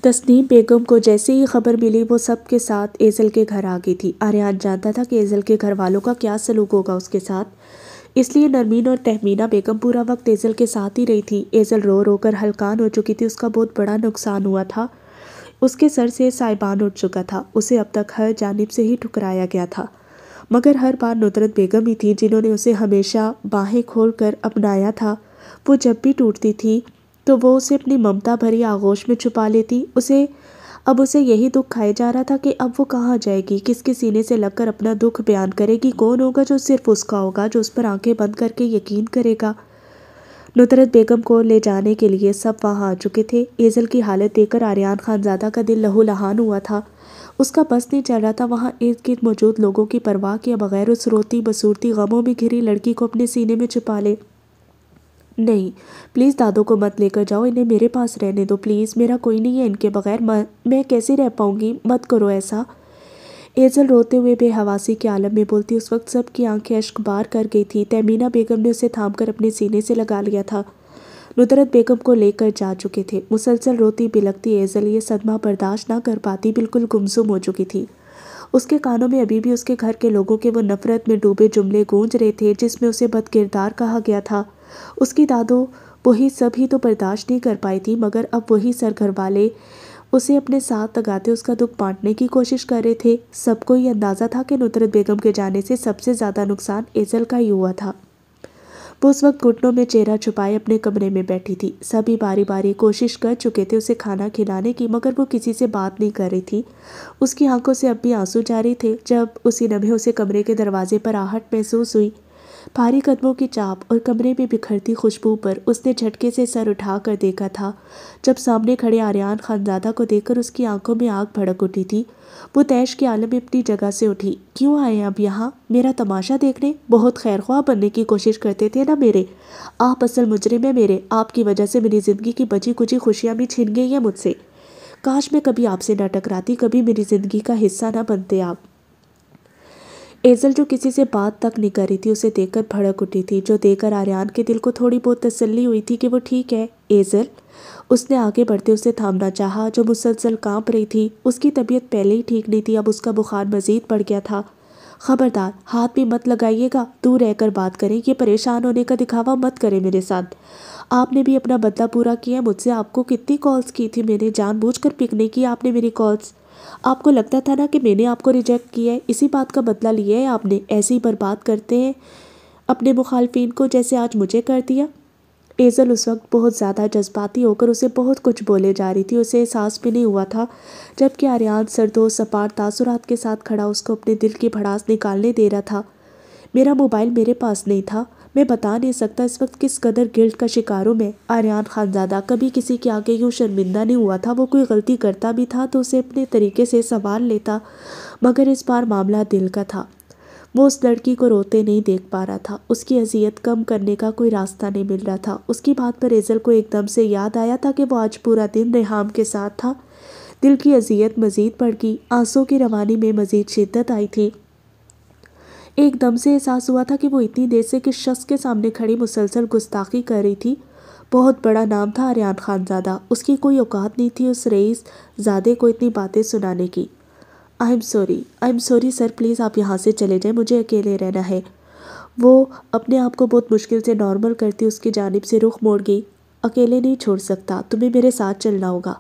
تسنیم بیگم کو جیسے ہی خبر ملی وہ سب کے ساتھ ایزل کے گھر آ گئی تھی۔ آریان جانتا تھا کہ ایزل کے گھر والوں کا کیا سلوک ہوگا اس کے ساتھ، اس لیے نرمین اور تہمینہ بیگم پورا وقت ایزل کے ساتھ ہی رہی تھی۔ ایزل رو رو کر ہلکان ہو چکی تھی، اس کا بہت بڑا نقصان ہوا تھا، اس کے سر سے سائبان اٹھ چکا تھا، اسے اب تک ہر جانب سے ہی ٹھکرایا گیا تھا، مگر ہر بار ندرت بیگم ہی تھی جنہوں نے اسے ہمیشہ باہیں کھول کر اپنایا تھا۔ وہ جب بھی ٹوٹتی تھی تو وہ اسے اپنی ممتا بھری آغوش میں چھپا لیتی۔ اب اسے یہی دکھ کھائے جا رہا تھا کہ اب وہ کہاں جائے گی، کس کے سینے سے لگ کر اپنا دکھ بیان کرے گی، کون ہوگا جو صرف اس کا ہوگا، جو اس پر آنکھیں بند کر کے یقین کرے گا۔ ندرت بیگم کو لے جانے کے لیے سب وہاں آ چکے تھے۔ ایزل کی حالت دیکھ کر آریان خانزادہ کا دل لہو لہان ہوا تھا، اس کا بس نہیں چل رہا تھا وہاں ارد گرد موجود لوگوں کی پرواہ کیے بغیر اس روتی بسورتی غموں میں گھری لڑکی کو اپنے سینے میں چھپا لے۔ نہیں پلیز دادوں کو مت لے کر جاؤ، انہیں میرے پاس رہنے دو پلیز، میرا کوئی نہیں ہے ان کے بغیر، میں کیسے رہ پاؤں گی، مت کرو ایسا۔ ایزل روتے ہوئے بے حواسی کے عالم میں بولتی، اس وقت سب کی آنکھیں اشک بار کر گئی تھی۔ تہمینہ بیگم نے اسے تھام کر اپنے سینے سے لگا لیا تھا، ندرت بیگم کو لے کر جا چکے تھے۔ مسلسل روتی بلکتی ایزل یہ صدمہ برداشت نہ کر پاتی بالکل گمسم ہو چکی تھی۔ اس کے کانوں میں ابھی بھی اس کے گھر کے لوگوں کے وہ نفرت میں ڈوبے جملے گونج رہے تھے جس میں اسے بد کردار کہا گیا تھا۔ اس کی دادو وہی سب ہی تو برداشت نہیں کر پائی تھی، مگر اب وہی سرگھر والے اسے اپنے ساتھ لگاتے اس کا دکھ بانٹنے کی کوشش کر رہے تھے۔ سب کو یہ اندازہ تھا کہ ندرت بیگم کے جانے سے سب سے زیادہ نقصان ایزل کا ہی ہوا تھا۔ وہ اس وقت گھٹنوں میں چہرہ چھپائے اپنے کمرے میں بیٹھی تھی۔ سبھی باری باری کوشش کر چکے تھے اسے کھانا کھلانے کی، مگر وہ کسی سے بات نہیں کر رہی تھی۔ اس کی آنکھوں سے اب بھی آنسو جاری تھے۔ جب اسی لمحے اسے کمرے کے دروازے پر آہٹ محسوس ہوئی، بھاری قدموں کی چاپ اور کمرے میں بکھرتی خوشبو پر اس نے جھٹکے سے سر اٹھا کر دیکھا تھا۔ جب سامنے کھڑے آریان خانزادہ کو دیکھ کر اس کی آنکھوں میں آگ بھڑک اٹھی تھی، وہ طیش کے عالم میں اپنی جگہ سے اٹھی۔ کیوں آئے ہیں اب یہاں؟ میرا تماشا دیکھنے؟ بہت خیرخواہ بننے کی کوشش کرتے تھے نا میرے، آپ اصل مجرم ہیں میرے، آپ کی وجہ سے میری زندگی کی بچی کچی خوشیاں بھی چھن گئی ہیں مجھ سے۔ کاش میں کبھی آپ سے نہ ٹکراتی، کبھی میری زندگی کا حصہ نہ بنتے آپ۔ ایزل جو کسی سے بات تک نہیں کر رہی تھی اسے دیکھ کر بھڑک اٹھی تھی، جو دیکھ کر آریان کے دل کو تھوڑی بہت تسلی ہوئی تھی کہ وہ ٹھیک ہے۔ ایزل، اس نے آگے بڑھتے اسے تھامنا چاہا جو مسلسل کانپ رہی تھی۔ اس کی طبیعت پہلے ہی ٹھیک نہیں تھی، اب اس کا بخار مزید بڑھ گیا تھا۔ خبردار ہاتھ بھی مت لگائیے گا، دور رہ کر بات کریں، یہ پریشان ہونے کا دکھاوا مت کریں میرے ساتھ۔ آپ نے بھی اپنا بدلہ پورا کیا مجھ سے، آپ کو کتنی کالز کی تھی میں نے، جان بوجھ کر پک نہیں کیا آپ نے میری کالز۔ آپ کو لگتا تھا نا کہ میں نے آپ کو ریجیکٹ کیا ہے، اسی بات کا بدلہ لیا ہے آپ نے، ایسے ہی برباد کرتے ہیں اپنے مخالفین کو جیسے آج مجھے کر دیا۔ ایزل اس وقت بہت زیادہ جذباتی ہو کر اسے بہت کچھ بولے جا رہی تھی، اسے احساس بھی نہیں ہوا تھا جبکہ آریان سرد و سپاٹ تاثرات کے ساتھ کھڑا اس کو اپنے دل کی بھڑاس نکالنے دے رہا تھا۔ میرا موبائل میرے پاس نہیں تھا، میں بتا نہیں سکتا اس وقت کس قدر گلٹ کا شکار ہوں میں۔ آریان خانزادہ کبھی کسی کے آگے یوں شرمندہ نہیں ہوا تھا، وہ کوئی غلطی کرتا بھی تھا تو اسے اپنے طریقے سے سنبھال لیتا، مگر اس بار معاملہ دل کا تھا۔ وہ اس لڑکی کو روتے نہیں دیکھ پا رہا تھا، اس کی اذیت کم کرنے کا کوئی راستہ نہیں مل رہا تھا۔ اس کی بات پر ایزل کو ایک دم سے یاد آیا تھا کہ وہ آج پورا دن ریحام کے ساتھ تھا۔ دل کی اذیت مزید بڑھ گئی، آنسوں کی روانی میں مزید شدت آئی تھی۔ ایک دم سے احساس ہوا تھا کہ وہ اتنی دیر سے کس شخص کے سامنے کھڑی مسلسل گستاخی کر رہی تھی۔ بہت بڑا نام تھا آریان خانزادہ، اس کی کوئی اوقات نہیں تھی اس رئیس زادے کو اتنی باتیں سنانے کی۔ I am sorry sir, please آپ یہاں سے چلے جائیں، مجھے اکیلے رہنا ہے۔ وہ اپنے آپ کو بہت مشکل سے نارمل کرتی اس کی جانب سے رخ موڑ گئی۔ اکیلے نہیں چھوڑ سکتا، تمہیں میرے ساتھ چلنا ہوگا۔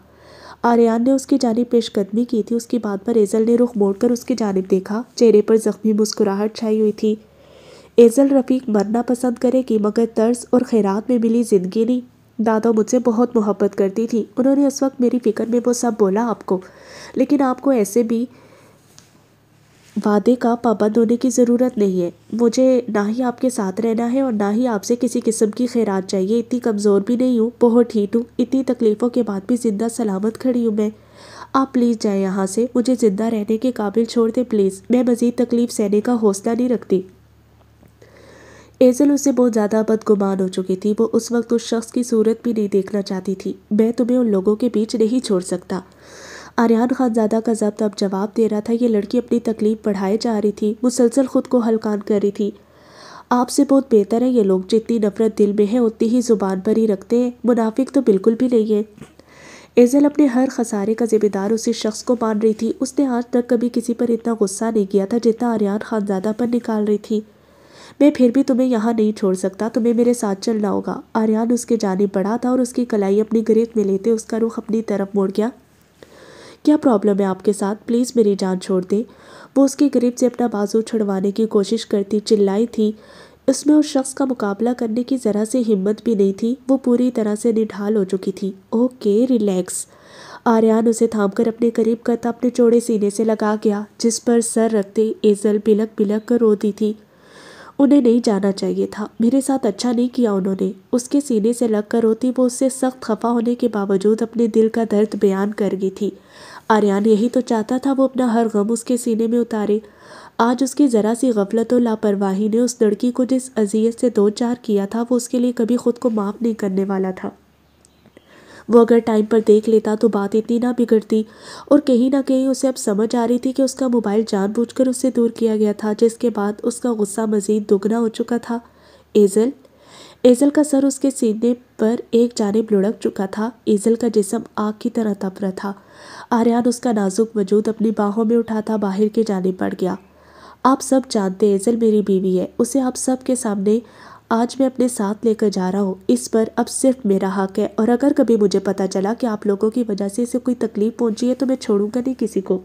آریان نے اس کی جانب پیش قدمی کی تھی، اس کی بات پر ایزل نے رخ موڑ کر اس کی جانب دیکھا، چہرے پر زخمی مسکراہٹ چھائی ہوئی تھی۔ ایزل رفیق مرنا پسند کرے گی مگر طرز اور خیرات میں ملی زندگی نہیں۔ دادا مجھ سے بہت محبت کرتی تھی، انہوں نے اس وقت میری فکر میں وہ سب بولا آپ کو، لیکن آپ کو ایسے بھی وعدے کا پابند ہونے کی ضرورت نہیں ہے۔ مجھے نہ ہی آپ کے ساتھ رہنا ہے اور نہ ہی آپ سے کسی قسم کی خیرات چاہیے، اتنی کمزور بھی نہیں ہوں، بہت ٹھیک ہوں، اتنی تکلیفوں کے بعد بھی زندہ سلامت کھڑی ہوں میں۔ آپ پلیز جائیں یہاں سے، مجھے زندہ رہنے کے قابل چھوڑ دیں پلیز، میں مزید تکلیف سہنے کا حوصلہ نہیں رکھتی۔ ایزل اس سے بہت زیادہ بدگمان ہو چکی تھی، وہ اس وقت اس شخص کی صورت بھی نہیں دیکھنا چاہتی تھی۔ میں تمہیں ان لوگوں کے بیچ نہیں چھوڑ سکتا۔ آریان خانزادہ کا ضبط اب جواب دے رہا تھا، یہ لڑکی اپنی تکلیف بڑھائے جا رہی تھی، مسلسل خود کو ہلکان کر رہی تھی۔ آپ سے بہت بہتر ہے یہ لوگ، جتنی نفرت دل میں ہے اتنی ہی زبان پر ہی رکھتے ہیں، منافق تو بالکل بھی نہیں ہے۔ ایزل اپنے ہر خسارے کا ذمہ دار اسی شخص کو مان رہی تھی۔ اس نے آج تک کبھی کسی پر اتنا غصہ نہیں کیا تھا جتنا آریان خانزادہ پر نکال رہی تھی۔ میں پھر بھی تمہیں یہاں نہیں چھوڑ سکتا، تمہیں میرے ساتھ چلنا ہوگا۔ آریان اس کے جانب بڑھا تھا اور اس کی کلائی اپنی گریز میں لیتے اس کا رخ اپنی طرف موڑ گیا۔ کیا پرابلم ہے آپ کے ساتھ؟ پلیز میری جان چھوڑ دیں۔ وہ اس کی گریب سے اپنا بازو چھڑوانے کی کوشش کرتی چلائی تھی۔ اس میں اس شخص کا مقابلہ کرنے کی ذرا سی ہمت بھی نہیں تھی۔ وہ پوری طرح سے نڈھال ہو چکی تھی۔ Okay relax. آریان اسے تھام کر اپنے قریب کرتا اپنے چوڑے سینے سے لگا گیا، جس پر سر رکھتے ایزل بلک بلک کر روتی تھی۔ انہیں نہیں جانا چاہیے تھا، میرے ساتھ اچھا نہیں کیا انہوں نے۔ اس کے سینے سے لگ کر روتی وہ اس سے سخت خفا ہونے کے باوجود اپنے دل کا درد بیان کر گئی تھی۔ آریان یہی تو چاہتا تھا، وہ اپنا ہر غم اس کے سینے میں اتارے۔ آج اس کی ذرا سی غفلت و لاپرواہی نے اس لڑکی کو جس اذیت سے دو چار کیا تھا وہ اس کے لیے کبھی خود کو معاف نہیں کرنے والا تھا۔ وہ اگر ٹائم پر دیکھ لیتا تو بات اتنی نہ بگڑتی، اور کہیں نہ کہیں اسے اب سمجھ آ رہی تھی کہ اس کا موبائل جان بوجھ کر اس سے دور کیا گیا تھا، جس کے بعد اس کا غصہ مزید دگنا ہو چکا تھا۔ ایزل کا سر اس کے سینے پر ایک جانب لڑک چکا تھا۔ ایزل کا جسم آگ کی طرح تپ رہا تھا۔ آریان اس کا نازک وجود اپنی باہوں میں اٹھاتا باہر کی جانب بڑھ گیا۔ آپ سب جانتے ایزل میری بیوی ہے، اسے آپ سب کے سامنے آج میں اپنے ساتھ لے کر جا رہا ہوں۔ اس پر اب صرف میرا حق ہے، اور اگر کبھی مجھے پتا چلا کہ آپ لوگوں کی وجہ سے اسے کوئی تکلیف پہنچی ہے تو میں چھوڑوں گا نہیں کسی کو۔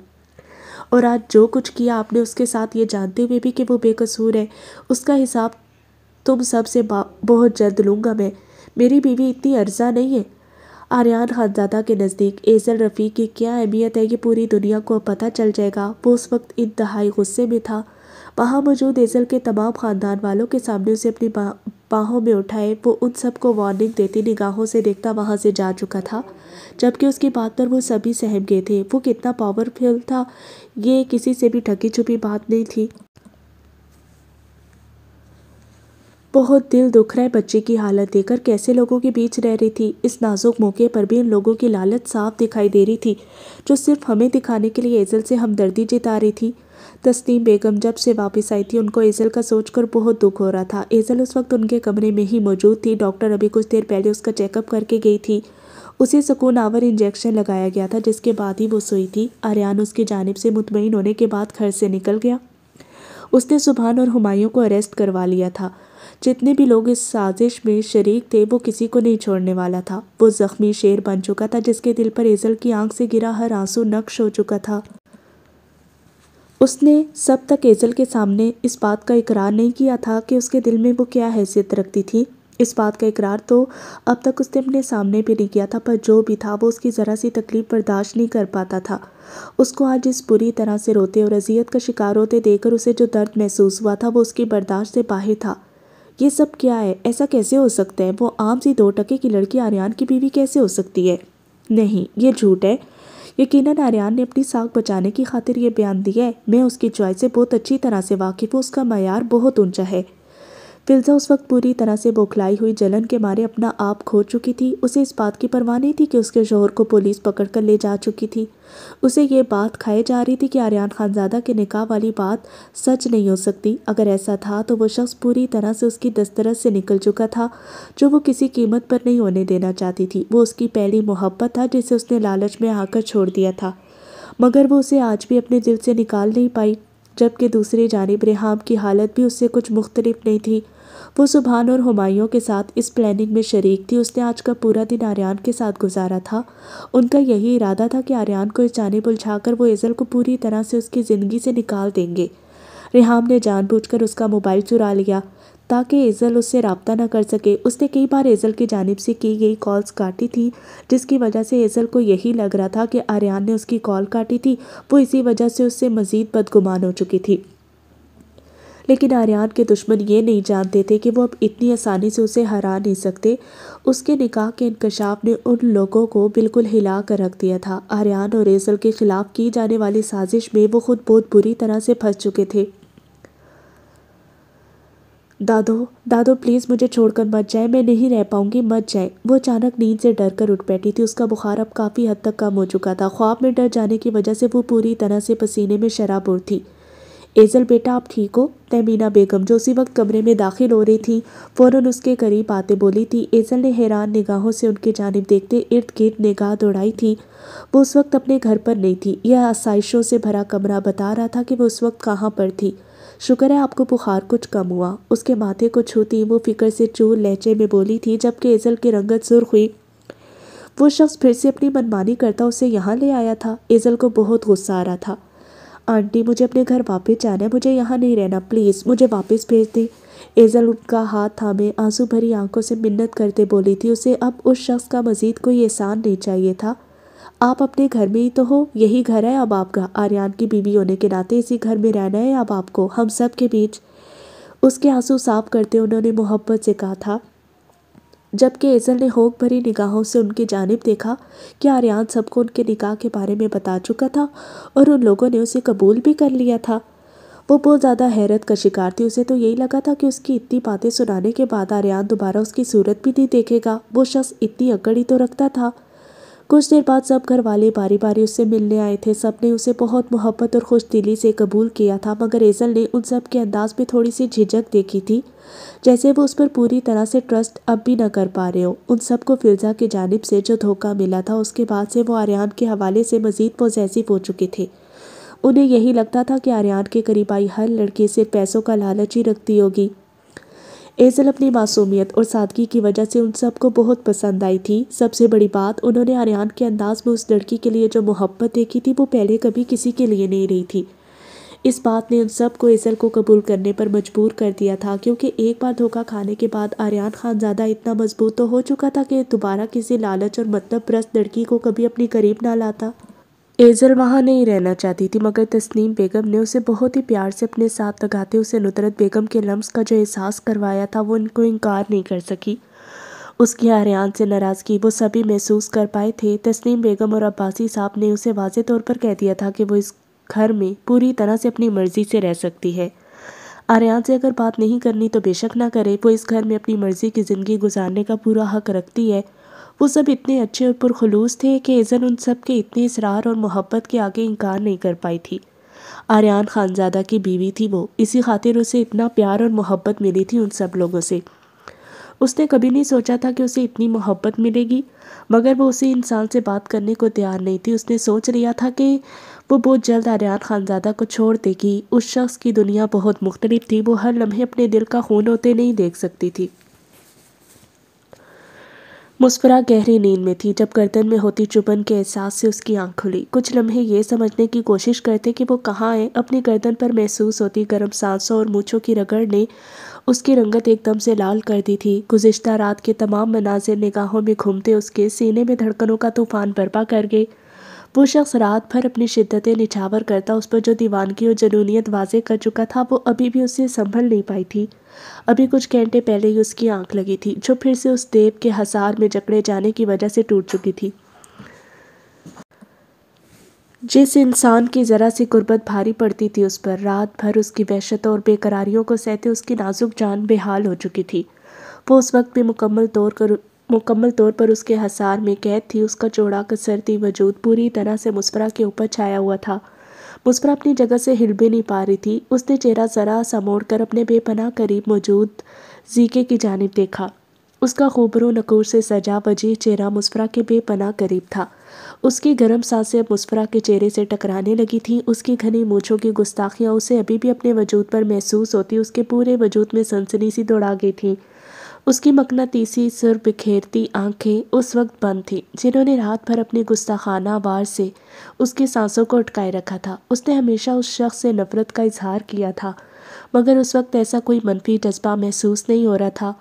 اور آج جو کچھ کیا آپ نے اس کے ساتھ، یہ جانتے ہوئے بھی کہ وہ بے قصور ہے، اس کا حساب تم سب سے بہت جلد لوں گا میں۔ میری بیوی اتنی ارزاں نہیں ہے۔ آریان خانزادہ کے نزدیک ایزل رفیع کی کیا اہمیت ہے یہ پوری دنیا کو پتہ چل جائے گا۔ وہ اس وقت انتہائی غصے میں تھا۔ وہاں موجود ایزل کے تمام خاندان والوں کے سامنے اسے اپنی باہوں میں اٹھائے وہ ان سب کو وارننگ دیتی نگاہوں سے دیکھتا وہاں سے جا چکا تھا، جبکہ اس کی بات پر وہ سبھی سہم گئے تھے۔ وہ کتنا پاورفل تھا یہ کسی سے بھی ڈھکی چھپی بات نہیں تھی۔ بہت دل دکھ رہا ہے بچے کی حالت دیکھ کر، کیسے لوگوں کے بیچ رہ رہی تھی۔ اس نازک موقع پر بھی ان لوگوں کی لالچ صاف دکھائی دے رہی تھی، جو صرف ہمیں دکھانے کے لیے ایزل سے ہمدردی جتا رہی تھی۔ تسنیم بیگم جب سے واپس آئی تھی ان کو ایزل کا سوچ کر بہت دکھ ہو رہا تھا۔ ایزل اس وقت ان کے کمرے میں ہی موجود تھی۔ ڈاکٹر ابھی کچھ دیر پہلے اس کا چیک اپ کر کے گئی تھی۔ اسے سکون آور انجیکشن لگایا گیا تھا، جس کے بعد ہی وہ سوئی تھی۔ آریان اس کی جانب سے مطمئن ہونے کے بعد گھر سے نکل گیا۔ اس نے سبحان اور ہمایوں کو اریسٹ کروا لیا تھا۔ جتنے بھی لوگ اس سازش میں شریک تھے وہ کسی کو نہیں چھوڑنے والا تھا۔ وہ زخمی شیر بن چکا تھا جس کے دل پر ایزل کی آنکھ سے گرا ہر آنسو نقش ہو چکا تھا۔ اس نے سب تک ایزل کے سامنے اس بات کا اقرار نہیں کیا تھا کہ اس کے دل میں وہ کیا حیثیت رکھتی تھی۔ اس بات کا اقرار تو اب تک اس نے اپنے سامنے بھی نہیں کیا تھا، پر جو بھی تھا وہ اس کی ذرا سی تکلیف برداشت نہیں کر پاتا تھا۔ اس کو آج اس بری طرح سے روتے اور اذیت کا شکار ہوتے دیکھ کر اسے جو درد محسوس ہوا تھا وہ اس کی برداشت سے باہر تھا۔ یہ سب کیا ہے؟ ایسا کیسے ہو سکتا ہے؟ وہ عام سی 2 ٹکے کی لڑکی آریان کی بیوی کیسے ہو سکتی ہے؟ نہیں، یہ جھوٹ ہے۔ یقیناً آریان نے اپنی ساکھ بچانے کی خاطر یہ بیان دیا ہے۔ میں اس کی چوائس سے بہت اچھی طرح سے واقف ہوں، اس کا معیار بہت اونچا ہے۔ فلزہ اس وقت پوری طرح سے بوکھلائی ہوئی جلن کے مارے اپنا آپ کھو چکی تھی۔ اسے اس بات کی پرواہ نہیں تھی کہ اس کے شوہر کو پولیس پکڑ کر لے جا چکی تھی۔ اسے یہ بات کھائے جا رہی تھی کہ آریان خانزادہ کے نکاح والی بات سچ نہیں ہو سکتی۔ اگر ایسا تھا تو وہ شخص پوری طرح سے اس کی دسترس سے نکل چکا تھا، جو وہ کسی قیمت پر نہیں ہونے دینا چاہتی تھی۔ وہ اس کی پہلی محبت تھا جسے اس نے لالچ میں آ کر چھوڑ دیا تھا، مگر وہ اسے آج بھی اپنے دل سے نکال نہیں پائی۔ جبکہ دوسری جانب ریحام کی حالت بھی اس سے کچھ مختلف نہیں تھی۔ وہ سبحان اور ہمایوں کے ساتھ اس پلاننگ میں شریک تھی۔ اس نے آج کا پورا دن آریان کے ساتھ گزارا تھا۔ ان کا یہی ارادہ تھا کہ آریان کو اس جانب الجھا کر وہ ایزل کو پوری طرح سے اس کی زندگی سے نکال دیں گے۔ ریحام نے جان بوجھ کر اس کا موبائل چرا لیا تاکہ ایزل اس سے رابطہ نہ کر سکے۔ اس نے کئی بار ایزل کی جانب سے کی گئی کالز کاٹی تھی، جس کی وجہ سے ایزل کو یہی لگ رہا تھا کہ آریان نے اس کی کال کاٹی تھی۔ وہ اسی وجہ سے اس سے مزید بدگمان ہو چکی تھی۔ لیکن آریان کے دشمن یہ نہیں جانتے تھے کہ وہ اب اتنی آسانی سے اسے ہرا نہیں سکتے۔ اس کے نکاح کے انکشاف نے ان لوگوں کو بالکل ہلا کر رکھ دیا تھا۔ آریان اور ایزل کے خلاف کی جانے والی سازش میں وہ خود بہت بری طرح سے پھنس چکے تھے۔ دادو پلیز مجھے چھوڑ کر مت جائیں، میں نہیں رہ پاؤں گی، مت جائیں۔ وہ اچانک نیند سے ڈر کر اٹھ بیٹھی تھی۔ اس کا بخار اب کافی حد تک کم ہو چکا تھا۔ خواب میں ڈر جانے کی وجہ سے وہ پوری طرح سے پسینے میں شرابور تھی۔ ایزل بیٹا آپ ٹھیک ہو؟ تہمینہ بیگم جو اسی وقت کمرے میں داخل ہو رہی تھی فوراً اس کے قریب آتے بولی تھی۔ ایزل نے حیران نگاہوں سے ان کی جانب دیکھتے ارد گرد نگاہ دوڑائی تھی۔ وہ اس وقت اپنے گھر پر نہیں تھی۔ یہ آسائشوں سے بھرا کمرہ بتا رہا تھا کہ وہ اس وقت کہاں پر تھی۔ شکر ہے آپ کو بخار کچھ کم ہوا، اس کے ماتھے کو چھوتی وہ فکر سے چور لہجے میں بولی تھی، جبکہ ایزل کی رنگت سرخ ہوئی۔ وہ شخص پھر سے اپنی منمانی کرتا اسے یہاں لے آیا تھا۔ ایزل کو بہت غصہ آ رہا تھا۔ آنٹی مجھے اپنے گھر واپس جانا ہے، مجھے یہاں نہیں رہنا، پلیز مجھے واپس بھیج دیں۔ ایزل ان کا ہاتھ تھامے آنسو بھری آنکھوں سے منت کرتے بولی تھی۔ اسے اب اس شخص کا مزید کوئی احسان نہیں چاہیے تھا۔ آپ اپنے گھر میں ہی تو ہو، یہی گھر ہے اب آپ کا۔ آریان کی بیوی ہونے کے ناطے اسی گھر میں رہنا ہے اب آپ کو، ہم سب کے بیچ۔ اس کے آنسو صاف کرتے انہوں نے محبت سے کہا تھا، جبکہ ایزل نے ہوک بھری نگاہوں سے ان کی جانب دیکھا کہ آریان سب کو ان کے نکاح کے بارے میں بتا چکا تھا اور ان لوگوں نے اسے قبول بھی کر لیا تھا۔ وہ بہت زیادہ حیرت کا شکار تھی۔ اسے تو یہی لگا تھا کہ اس کی اتنی باتیں سنانے کے بعد آریان دوبارہ اس کی صورت بھی نہیں دیکھے گا۔ وہ شخص اتنی اکڑ ہی تو رکھتا تھا۔ کچھ دیر بعد سب گھر والے باری باری اس سے ملنے آئے تھے۔ سب نے اسے بہت محبت اور خوش دلی سے قبول کیا تھا، مگر ایزل نے ان سب کے انداز میں تھوڑی سی جھجک دیکھی تھی، جیسے وہ اس پر پوری طرح سے ٹرسٹ اب بھی نہ کر پا رہے ہو۔ ان سب کو فلزا کی جانب سے جو دھوکہ ملا تھا اس کے بعد سے وہ آریان کے حوالے سے مزید پوزیسو ہو چکے تھے۔ انہیں یہی لگتا تھا کہ آریان کے قریب آئی ہر لڑکی صرف پیسوں کا لالچ ہی رکھتی ہوگی۔ ایزل اپنی معصومیت اور سادگی کی وجہ سے ان سب کو بہت پسند آئی تھی۔ سب سے بڑی بات، انہوں نے آریان کے انداز میں اس لڑکی کے لیے جو محبت دیکھی تھی وہ پہلے کبھی کسی کے لیے نہیں رہی تھی۔ اس بات نے ان سب کو ایزل کو قبول کرنے پر مجبور کر دیا تھا، کیونکہ ایک بار دھوکہ کھانے کے بعد آریان خان زادہ اتنا مضبوط تو ہو چکا تھا کہ دوبارہ کسی لالچ اور مطلب پرست لڑکی کو کبھی اپنے قریب نہ لاتا۔ ایزل وہاں نہیں رہنا چاہتی تھی، مگر تسنیم بیگم نے اسے بہت ہی پیار سے اپنے ساتھ لگاتے اسے ندرت بیگم کے لمس کا جو احساس کروایا تھا وہ ان کو انکار نہیں کر سکی۔ اس کی آریان سے ناراضگی وہ سبھی محسوس کر پائے تھے۔ تسنیم بیگم اور عباسی صاحب نے اسے واضح طور پر کہہ دیا تھا کہ وہ اس گھر میں پوری طرح سے اپنی مرضی سے رہ سکتی ہے۔ آریان سے اگر بات نہیں کرنی تو بے شک نہ کرے، وہ اس گھر میں اپنی مرضی کی زندگی گزارنے کا پورا حق رکھتی ہے۔ وہ سب اتنے اچھے اور پرخلوص تھے کہ ایزل ان سب کے اتنے اصرار اور محبت کے آگے انکار نہیں کر پائی تھی۔ آریان خانزادہ کی بیوی تھی وہ، اسی خاطر اسے اتنا پیار اور محبت ملی تھی ان سب لوگوں سے۔ اس نے کبھی نہیں سوچا تھا کہ اسے اتنی محبت ملے گی، مگر وہ اسی انسان سے بات کرنے کو تیار نہیں تھی۔ اس نے سوچ لیا تھا کہ وہ بہت جلد آریان خانزادہ کو چھوڑ دے گی۔ اس شخص کی دنیا بہت مختلف تھی، وہ ہر لمحے اپنے دل کا خون ہوتے نہیں دیکھ سکتی تھی۔ مسفرہ گہری نیند میں تھی جب گردن میں ہوتی چبھن کے احساس سے اس کی آنکھ کھلی۔ کچھ لمحے یہ سمجھنے کی کوشش کرتے کہ وہ کہاں ہے۔ اپنی گردن پر محسوس ہوتی گرم سانسوں اور مونچھوں کی رگڑ نے اس کی رنگت ایک دم سے لال کر دی تھی۔ گزشتہ رات کے تمام مناظر نگاہوں میں گھومتے اس کے سینے میں دھڑکنوں کا طوفان برپا کر گئے۔ وہ شخص رات بھر اپنی شدتیں نچھاور کرتا اس پر جو دیوانگی اور جنونیت واضح کر چکا تھا، وہ ابھی بھی اسے سنبھل نہیں پائی تھی۔ ابھی کچھ گھنٹے پہلے ہی اس کی آنکھ لگی تھی، جو پھر سے اس دیو کے حصار میں جکڑے جانے کی وجہ سے ٹوٹ چکی تھی۔ جس انسان کی ذرا سی قربت بھاری پڑتی تھی اس پر، رات بھر اس کی وحشتوں اور بے قراریوں کو سہتے اس کی نازک جان بے حال ہو چکی تھی۔ وہ اس وقت بھی مکمل طور پر اس کے حصار میں قید تھی۔ اس کا چوڑا کسرتی وجود پوری طرح سے مسفرہ کے اوپر چھایا ہوا تھا۔ مسفرہ اپنی جگہ سے ہل بھی نہیں پا رہی تھی۔ اس نے چہرہ ذرا سا موڑ کر اپنے بے پناہ قریب موجود زیکے کی جانب دیکھا۔ اس کا خوبرو نقور سے سجا وجیح چہرہ مسفرہ کے بے پناہ قریب تھا۔ اس کی گرم سانسیں اب مسفرہ کے چہرے سے ٹکرانے لگی تھیں۔ اس کی گھنی مونچھوں کی گستاخیاں اسے ابھی بھی اپنے وجود پر محسوس ہوتی اس کے پورے وجود میں سنسنی سی دوڑا گئی تھیں۔ اس کی مقناطیسی سر بکھیرتی آنکھیں اس وقت بند تھیں، جنہوں نے رات بھر اپنی گستاخانہ وار سے اس کی سانسوں کو اٹکائے رکھا تھا۔ اس نے ہمیشہ اس شخص سے نفرت کا اظہار کیا تھا، مگر اس وقت ایسا کوئی منفی جذبہ محسوس نہیں ہو رہا تھا۔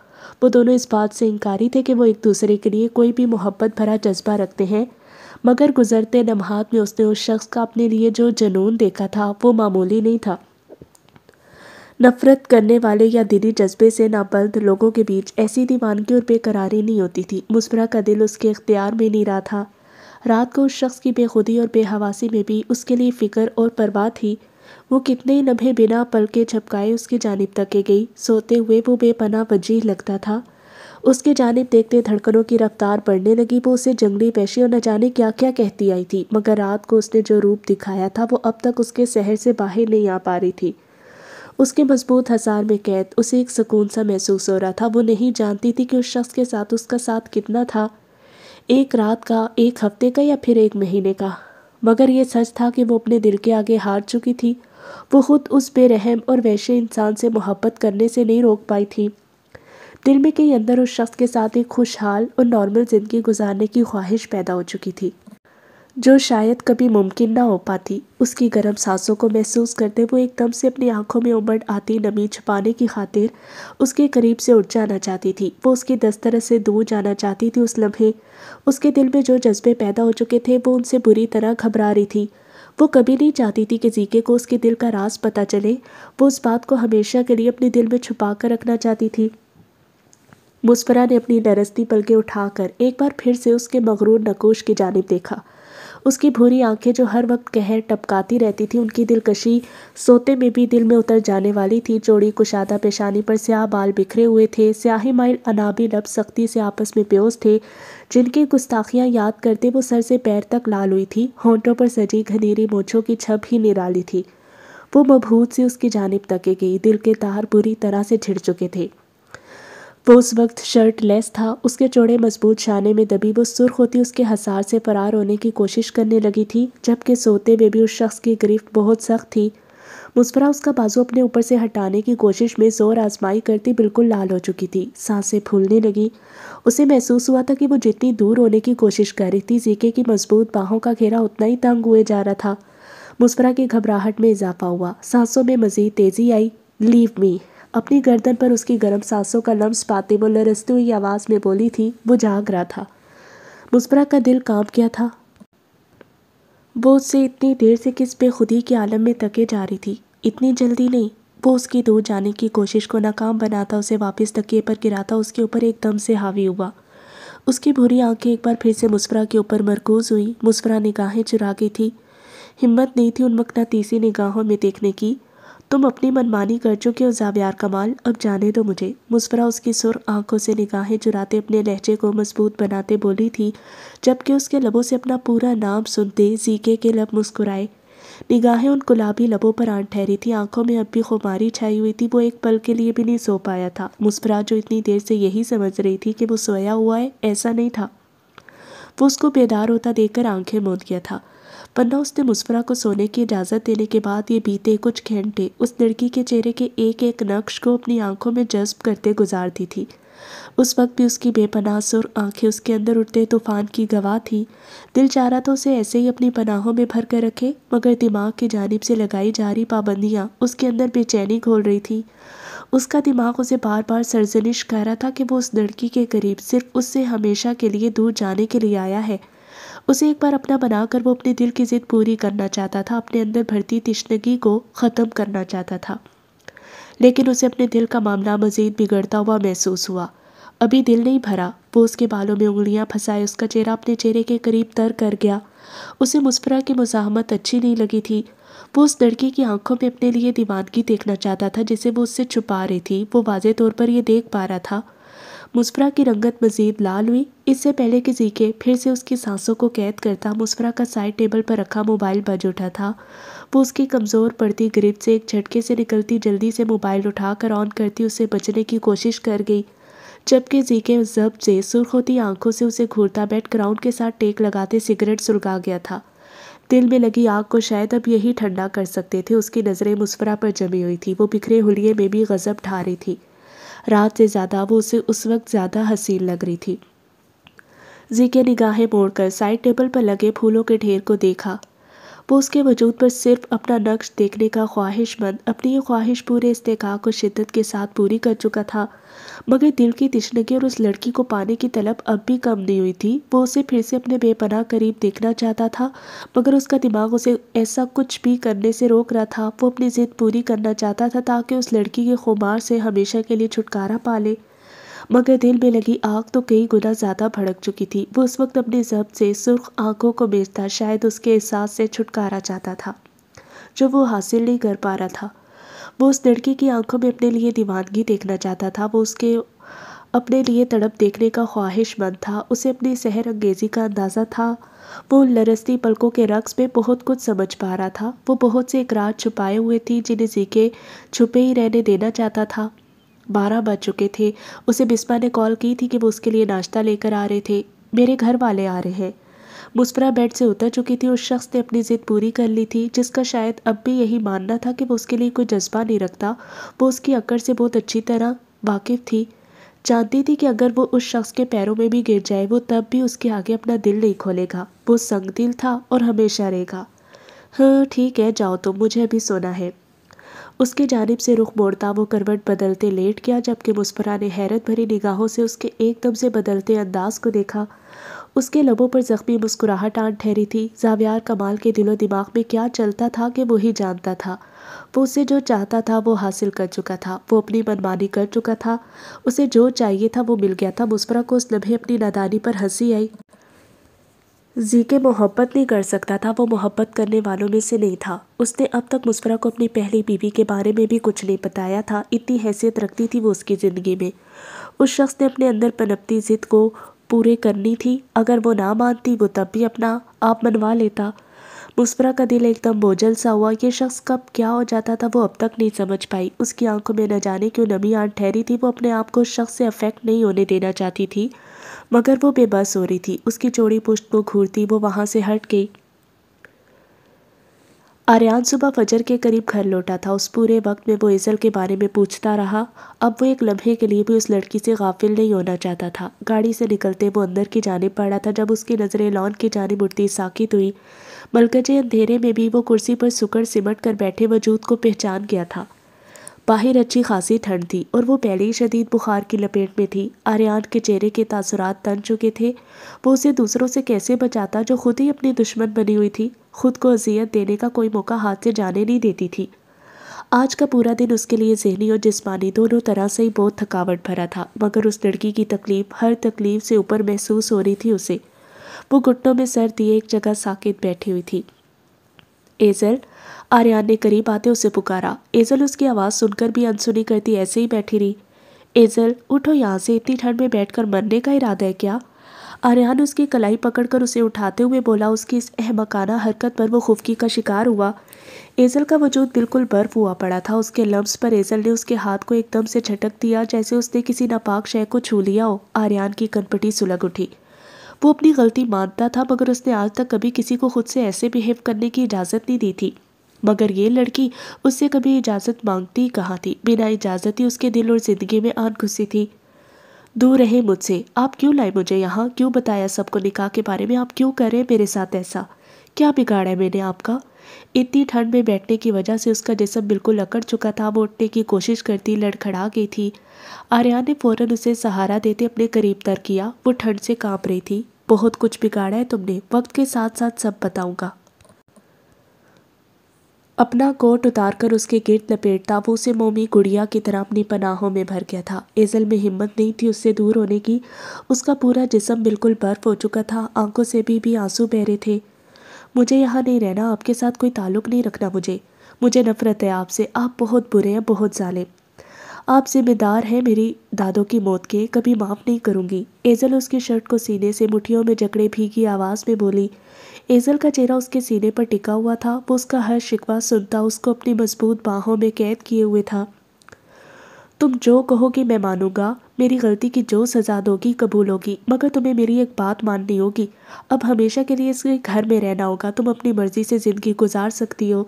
وہ دونوں اس بات سے انکاری تھے کہ وہ ایک دوسرے کے لیے کوئی بھی محبت بھرا جذبہ رکھتے ہیں، مگر گزرتے لمحات میں اس نے اس شخص کا اپنے لیے جو جنون دیکھا تھا وہ معمولی نہیں تھا۔ نفرت کرنے والے یا دلی جذبے سے نابلد لوگوں کے بیچ ایسی دیوانگی اور بے قراری نہیں ہوتی تھی۔ مسفرہ کا دل اس کے اختیار میں نہیں رہا تھا۔ رات کو اس شخص کی بے خودی اور بے حواسی میں بھی اس کے لیے فکر اور پرواہ تھی۔ وہ کتنے ہی لمحے بنا پلکیں جھپکائے اس کی جانب تکے گئی۔ سوتے ہوئے وہ بے پناہ وجیح لگتا تھا۔ اس کی جانب دیکھتے دھڑکنوں کی رفتار بڑھنے لگی۔ وہ اسے جنگلی وحشی اور نہ جانے کیا کیا کہتی آئی تھی، مگر رات کو اس نے جو روپ دکھایا تھا وہ اب تک اس کے سحر سے باہر نہیں آ پا رہی تھی۔ اس کے مضبوط حصار میں قید اسے ایک سکون سا محسوس ہو رہا تھا۔ وہ نہیں جانتی تھی کہ اس شخص کے ساتھ اس کا ساتھ کتنا تھا، ایک رات کا، ایک ہفتے کا، یا پھر ایک مہینے کا، مگر یہ سچ تھا کہ وہ اپنے دل کے آگے ہار چکی تھی۔ وہ خود اس بے رحم اور وحشی انسان سے محبت کرنے سے نہیں روک پائی تھی۔ دل میں کہیں اندر اس شخص کے ساتھ ایک خوشحال اور نارمل زندگی گزارنے کی خواہش پیدا ہو چکی تھی، جو شاید کبھی ممکن نہ ہو پاتی۔ اس کی گرم سانسوں کو محسوس کرتے وہ ایک دم سے اپنی آنکھوں میں امڑ آتی نمی چھپانے کی خاطر اس کے قریب سے اٹھ جانا چاہتی تھی۔ وہ اس کی دسترس سے دور جانا چاہتی تھی۔ اس لمحے اس کے دل میں جو جذبے پیدا ہو چکے تھے وہ ان سے بری طرح گھبرا رہی تھی۔ وہ کبھی نہیں چاہتی تھی کہ زیکے کو اس کے دل کا راز پتہ چلے۔ وہ اس بات کو ہمیشہ کے لیے اپنے دل میں چھپا کر رکھنا چاہتی تھی۔ مسفرہ نے اپنی لرزتی پلکیں اٹھا کر ایک بار پھر سے اس کے مغرور نقوش کی جانب دیکھا۔ اس کی بھوری آنکھیں جو ہر وقت قہر ٹپکاتی رہتی تھی، ان کی دلکشی سوتے میں بھی دل میں اتر جانے والی تھی۔ چوڑی کشادہ پیشانی پر سیاہ بال بکھرے ہوئے تھے، سیاہی مائل انابی لب سختی سے آپس میں پیوست تھے، جن کی گستاخیاں یاد کرتے وہ سر سے پیر تک لال ہوئی تھی۔ ہونٹوں پر سجی گھنیری مونچھوں کی چھب ہی نرالی تھی۔ وہ مبہوت سی اس کی جانب تکے گئی۔ دل کے تار بری طرح سے چھڑ چکے تھے۔ وہ اس وقت شرٹ لیس تھا۔ اس کے چوڑے مضبوط شانے میں دبی وہ سرخ ہوتی اس کے حصار سے فرار ہونے کی کوشش کرنے لگی تھی، جبکہ سوتے ہوئے بھی اس شخص کی گرفت بہت سخت تھی۔ مسفرہ اس کا بازو اپنے اوپر سے ہٹانے کی کوشش میں زور آزمائی کرتی بالکل لال ہو چکی تھی۔ سانسیں پھولنے لگی۔ اسے محسوس ہوا تھا کہ وہ جتنی دور ہونے کی کوشش کر رہی تھی، زیکے کی مضبوط باہوں کا گھیرا اتنا ہی تنگ ہوئے جا رہا تھا۔ مسفرہ کی گھبراہٹ میں اضافہ ہوا، سانسوں میں مزید تیزی آئی۔ لیو می۔ اپنی گردن پر اس کی گرم سانسوں کا لمس پاتے وہ لرزتی ہوئی آواز میں بولی تھی۔ وہ جاگ رہا تھا۔ مسفرہ کا دل کانپ گیا تھا۔ وہ اس سے اتنی دیر سے کس بے خودی کے عالم میں تکے جا رہی تھی۔ اتنی جلدی نہیں۔ وہ اس کی دور جانے کی کوشش کو ناکام بناتا، اسے واپس تکیے پر گراتا، اس کے اوپر ایک دم سے حاوی ہوا۔ اس کی بھوری آنکھیں ایک بار پھر سے مسفرہ کے اوپر مرکوز ہوئی۔ مسفرہ نگاہیں چرا گئی تھی۔ ہمت نہیں تھی ان مقناطیسی نگاہوں میں دیکھنے کی۔ تم اپنی منمانی کر چکے ہو زاویار کمال، اب جانے دو مجھے۔ مسفرہ اس کی سرخ آنکھوں سے نگاہیں چراتے اپنے لہجے کو مضبوط بناتے بولی تھی، جبکہ اس کے لبوں سے اپنا پورا نام سنتے زیکے کے لب مسکرائے۔ نگاہیں ان گلابی لبوں پر آن ٹھہری تھی، آنکھوں میں اب بھی خماری چھائی ہوئی تھی۔ وہ ایک پل کے لیے بھی نہیں سو پایا تھا۔ مسفرہ جو اتنی دیر سے یہی سمجھ رہی تھی کہ وہ سویا ہوا ہے، ایسا نہیں تھا۔ وہ اس کو بیدار ہوتا دیکھ کر آنکھیں موند گیا تھا، ورنہ اس نے مسفرہ کو سونے کی اجازت دینے کے بعد یہ بیتے کچھ گھنٹے اس لڑکی کے چہرے کے ایک ایک نقش کو اپنی آنکھوں میں جذب کرتے گزار دی تھی۔ اس وقت بھی اس کی بے پناہ سرخ آنکھیں اس کے اندر اٹھتے طوفان کی گواہ تھی۔ دل چاہ رہا تھا اسے ایسے ہی اپنی پناہوں میں بھر کر رکھے، مگر دماغ کی جانب سے لگائی جا رہی پابندیاں اس کے اندر بے چینی کھول رہی تھی۔ اس کا دماغ اسے بار بار سرزنش کر رہا تھا کہ وہ اس لڑکی کے قریب صرف اس سے ہمیشہ کے لیے دور جانے کے لیے آیا ہے۔ اسے ایک بار اپنا بنا کر وہ اپنے دل کی ضد پوری کرنا چاہتا تھا، اپنے اندر بھرتی تشنگی کو ختم کرنا چاہتا تھا، لیکن اسے اپنے دل کا معاملہ مزید بگڑتا ہوا محسوس ہوا۔ ابھی دل نہیں بھرا۔ وہ اس کے بالوں میں انگلیاں پھنسائے اس کا چہرہ اپنے چہرے کے قریب تر کر گیا۔ اسے مسفرہ کی مزاحمت اچھی نہیں لگی تھی۔ وہ اس لڑکی کی آنکھوں میں اپنے لیے دیوانگی دیکھنا چاہتا تھا جسے وہ اس سے چھپا رہی تھی۔ وہ واضح طور پر یہ دیکھ پا رہا تھا۔ مسفرہ کی رنگت مزید لال ہوئی۔ اس سے پہلے کہ زیکے پھر سے اس کی سانسوں کو قید کرتا، مسفرہ کا سائڈ ٹیبل پر رکھا موبائل بج اٹھا تھا۔ وہ اس کی کمزور پڑتی گرفت سے ایک جھٹکے سے نکلتی جلدی سے موبائل اٹھا کر آن کرتی اسے بچنے کی کوشش کر گئی، جبکہ زیکے ضبط سے سرخ ہوتی آنکھوں سے اسے گھورتا بیٹھ گراؤنڈ کے ساتھ ٹیک لگاتے سگریٹ سلگا گیا تھا۔ دل میں لگی آگ کو شاید اب یہی ٹھنڈا کر سکتے تھے۔ اس کی نظریں مسفرہ پر جمی ہوئی تھی۔ وہ بکھرے حلیے میں بھی غضب ڈھا رہی تھی۔ رات سے زیادہ وہ اسے اس وقت زیادہ حسین لگ رہی تھی۔ زیکے نگاہیں موڑ کر سائڈ ٹیبل پر لگے پھولوں کے ڈھیر کو دیکھا۔ وہ اس کے وجود پر صرف اپنا نقش دیکھنے کا خواہش مند اپنی یہ خواہش پورے استحقاق و شدت کے ساتھ پوری کر چکا تھا، مگر دل کی تشنگی اور اس لڑکی کو پانے کی طلب اب بھی کم نہیں ہوئی تھی۔ وہ اسے پھر سے اپنے بے پناہ قریب دیکھنا چاہتا تھا، مگر اس کا دماغ اسے ایسا کچھ بھی کرنے سے روک رہا تھا۔ وہ اپنی ضد پوری کرنا چاہتا تھا تاکہ اس لڑکی کے خمار سے ہمیشہ کے لیے چھٹکارا پا لے، مگر دل میں لگی آگ تو کئی گنا زیادہ بھڑک چکی تھی۔ وہ اس وقت اپنی ضبط سے سرخ آنکھوں کو میچتا شاید اس کے احساس سے چھٹکارا چاہتا تھا جو وہ حاصل نہیں کر پا رہا تھا۔ وہ اس لڑکی کی آنکھوں میں اپنے لیے دیوانگی دیکھنا چاہتا تھا۔ وہ اس کے اپنے لیے تڑپ دیکھنے کا خواہش مند تھا، اسے اپنی سحر انگیزی کا اندازہ تھا۔ وہ ان لرزتی پلکوں کے رقص میں بہت کچھ سمجھ پا رہا تھا۔ وہ بہت سے اقرار چھپائے ہوئے تھی جنہیں زیکے چھپے ہی رہنے دینا چاہتا تھا۔ 12 بج چکے تھے۔ اسے بسما نے کال کی تھی کہ وہ اس کے لیے ناشتہ لے کر آ رہے تھے۔ میرے گھر والے آ رہے ہیں۔ مسفرہ بیڈ سے اتر چکی تھی۔ اس شخص نے اپنی ضد پوری کر لی تھی جس کا شاید اب بھی یہی ماننا تھا کہ وہ اس کے لیے کوئی جذبہ نہیں رکھتا۔ وہ اس کی اکڑ سے بہت اچھی طرح واقف تھی، جانتی تھی کہ اگر وہ اس شخص کے پیروں میں بھی گر جائے وہ تب بھی اس کے آگے اپنا دل نہیں کھولے گا۔ وہ سنگ دل تھا اور ہمیشہ رہے گا۔ ہاں ٹھیک ہے، جاؤ تم، مجھے ابھی سونا ہے۔ اس کی جانب سے رخ موڑتا وہ کروٹ بدلتے لیٹ گیا، جبکہ مسفرہ نے حیرت بھری نگاہوں سے اس کے ایک دم سے بدلتے انداز کو دیکھا۔ اس کے لبوں پر زخمی مسکراہٹ آن ٹھہری تھی۔ زاویار کمال کے دل و دماغ میں کیا چلتا تھا کہ وہی جانتا تھا۔ وہ اسے جو چاہتا تھا وہ حاصل کر چکا تھا، وہ اپنی منمانی کر چکا تھا، اسے جو چاہیے تھا وہ مل گیا تھا۔ مسفرہ کو اس لمحے اپنی نادانی پر ہنسی آئی۔ زیکے محبت نہیں کر سکتا تھا، وہ محبت کرنے والوں میں سے نہیں تھا۔ اس نے اب تک مسفرہ کو اپنی پہلی بیوی کے بارے میں بھی کچھ نہیں بتایا تھا، اتنی حیثیت رکھتی تھی وہ اس کی زندگی میں۔ اس شخص نے اپنے اندر پنپتی ضد کو پورے کرنی تھی، اگر وہ نہ مانتی وہ تب بھی اپنا آپ منوا لیتا۔ مسفرہ کا دل ایک دم بوجھل سا ہوا۔ یہ شخص کب کیا ہو جاتا تھا وہ اب تک نہیں سمجھ پائی۔ اس کی آنکھوں میں نہ جانے کیوں نمی آن ٹھہری تھی۔ وہ اپنے آپ کو اس شخص سے افیکٹ نہیں ہونے دینا چاہتی تھی، مگر وہ بے بس ہو رہی تھی۔ اس کی چوڑی پشت کو گھورتی وہ وہاں سے ہٹ گئی۔ آریان صبح فجر کے قریب گھر لوٹا تھا۔ اس پورے وقت میں وہ ایزل کے بارے میں پوچھتا رہا۔ اب وہ ایک لمحے کے لیے بھی اس لڑکی سے غافل نہیں ہونا چاہتا تھا۔ گاڑی سے نکلتے وہ اندر کی جانب بڑھا تھا جب اس کی نظریں لان کی جانب اٹھتی ساکت ہوئی۔ ملکجے اندھیرے میں بھی وہ کرسی پر سکڑ سمٹ کر بیٹھے وجود کو پہچان گیا تھا۔ باہر اچھی خاصی ٹھنڈ تھی اور وہ پہلے ہی شدید بخار کی لپیٹ میں تھی۔ آریان کے چہرے کے تاثرات تن چکے تھے۔ وہ اسے دوسروں سے کیسے بچاتا جو خود ہی اپنی دشمن بنی ہوئی تھی، خود کو اذیت دینے کا کوئی موقع ہاتھ سے جانے نہیں دیتی تھی۔ آج کا پورا دن اس کے لیے ذہنی اور جسمانی دونوں طرح سے ہی بہت تھکاوٹ بھرا تھا، مگر اس لڑکی کی تکلیف ہر تکلیف سے اوپر محسوس ہو رہی تھی اسے۔ وہ گھٹنوں میں سر دیے ایک جگہ ساکت بیٹھی ہوئی تھی۔ ایزل، آریان نے قریب آتے اسے پکارا۔ ایزل اس کی آواز سن کر بھی انسنی کرتی ایسے ہی بیٹھی رہی۔ ایزل اٹھو یہاں سے، اتنی ٹھنڈ میں بیٹھ کر مرنے کا ارادہ ہے کیا؟ آریان اس کی کلائی پکڑ کر اسے اٹھاتے ہوئے بولا۔ اس کی اس احمقانہ حرکت پر وہ خفگی کا شکار ہوا۔ ایزل کا وجود بالکل برف ہوا پڑا تھا۔ اس کے لمس پر ایزل نے اس کے ہاتھ کو ایک دم سے جھٹک دیا جیسے اس نے کسی ناپاک شے کو چھو لیا ہو۔ آریان کی کنپٹی سلگ اٹھی۔ وہ اپنی غلطی مانتا تھا، مگر اس نے آج تک کبھی کسی کو خود سے ایسے بیہیو کرنے کی اجازت نہیں دی تھی۔ مگر یہ لڑکی اس سے کبھی اجازت مانگتی کہاں تھی، بنا اجازت ہی اس کے دل اور زندگی میں آن گھسی تھی۔ دور رہے مجھ سے، آپ کیوں لائے مجھے یہاں، کیوں بتایا سب کو نکاح کے بارے میں، آپ کیوں کر رہے میرے ساتھ ایسا، کیا بگاڑا ہے میں نے آپ کا؟ اتنی ٹھنڈ میں بیٹھنے کی وجہ سے اس کا جسم بالکل اکڑ چکا تھا۔ وہ اٹھنے کی کوشش کرتی لڑکھڑا گئی تھی۔ آریان نے فوراً اسے سہارا دیتے اپنے قریب تر کیا۔ وہ ٹھنڈ سے کانپ رہی تھی۔ بہت کچھ بگاڑا ہے تم نے، وقت کے ساتھ ساتھ سب بتاؤں گا۔ اپنا کوٹ اتار کر اس کے گرد لپیٹتا وہ اسے مومی گڑیا کی طرح اپنی پناہوں میں بھر گیا تھا۔ ایزل میں ہمت نہیں تھی اس سے دور ہونے کی۔ اس کا پورا جسم بالکل برف ہو چکا تھا، آنکھوں سے بھی آنسو بہ رہے تھے۔ مجھے یہاں نہیں رہنا، آپ کے ساتھ کوئی تعلق نہیں رکھنا، مجھے نفرت ہے آپ سے، آپ بہت برے ہیں، بہت ظالم، آپ ذمہ دار ہیں میری دادوں کی موت کے، کبھی معاف نہیں کروں گی۔ ایزل اس کی شرٹ کو سینے سے مٹھیوں میں جکڑے بھیگی آواز میں بولی۔ ایزل کا چہرہ اس کے سینے پر ٹکا ہوا تھا۔ وہ اس کا ہر شکوہ سنتا اس کو اپنی مضبوط باہوں میں قید کیے ہوئے تھا۔ تم جو کہو گی میں مانوں گا، میری غلطی کی جو سزا دوگی قبول ہوگی، مگر تمہیں میری ایک بات ماننی ہوگی، اب ہمیشہ کے لیے اس کے گھر میں رہنا ہوگا۔ تم اپنی مرضی سے زندگی گزار سکتی ہو،